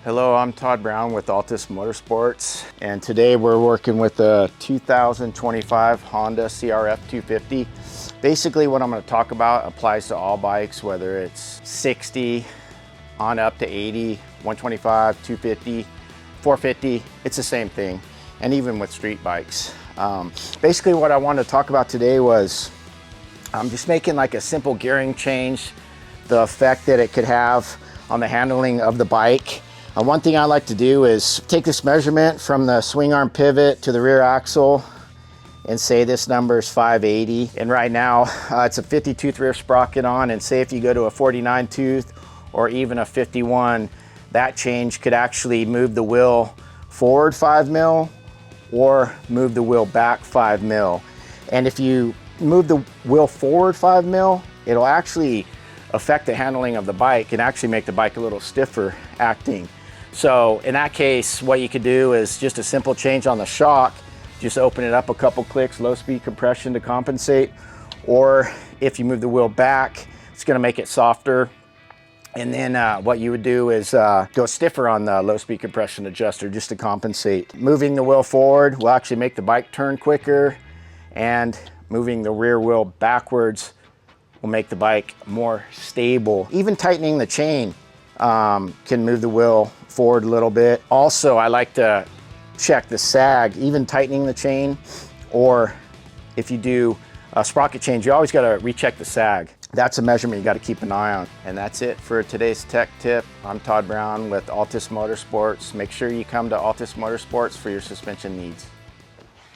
Hello, I'm Todd Brown with Altus Motorsports, and today we're working with a 2025 Honda CRF 250. Basically what I'm going to talk about applies to all bikes, whether it's 60 on up to 80, 125, 250, 450, it's the same thing, and even with street bikes. Basically what I wanted to talk about today was I'm just making like a simple gearing change, the effect that it could have on the handling of the bike. One thing I like to do is take this measurement from the swing arm pivot to the rear axle and say this number is 580. And right now it's a 50 tooth rear sprocket on, and say if you go to a 49 tooth or even a 51, that change could actually move the wheel forward 5 mil or move the wheel back 5 mil. And if you move the wheel forward 5 mil, it'll actually affect the handling of the bike and actually make the bike a little stiffer acting. So in that case, what you could do is just a simple change on the shock, just open it up a couple clicks, low speed compression to compensate. Or if you move the wheel back, it's gonna make it softer. And then what you would do is go stiffer on the low speed compression adjuster just to compensate. Moving the wheel forward will actually make the bike turn quicker, and moving the rear wheel backwards will make the bike more stable. Even tightening the chain can move the wheel forward a little bit. Also, I like to check the sag, even tightening the chain, or if you do a sprocket change, you always gotta recheck the sag. That's a measurement you gotta keep an eye on. And that's it for today's tech tip. I'm Todd Brown with Altus Motorsports. Make sure you come to Altus Motorsports for your suspension needs.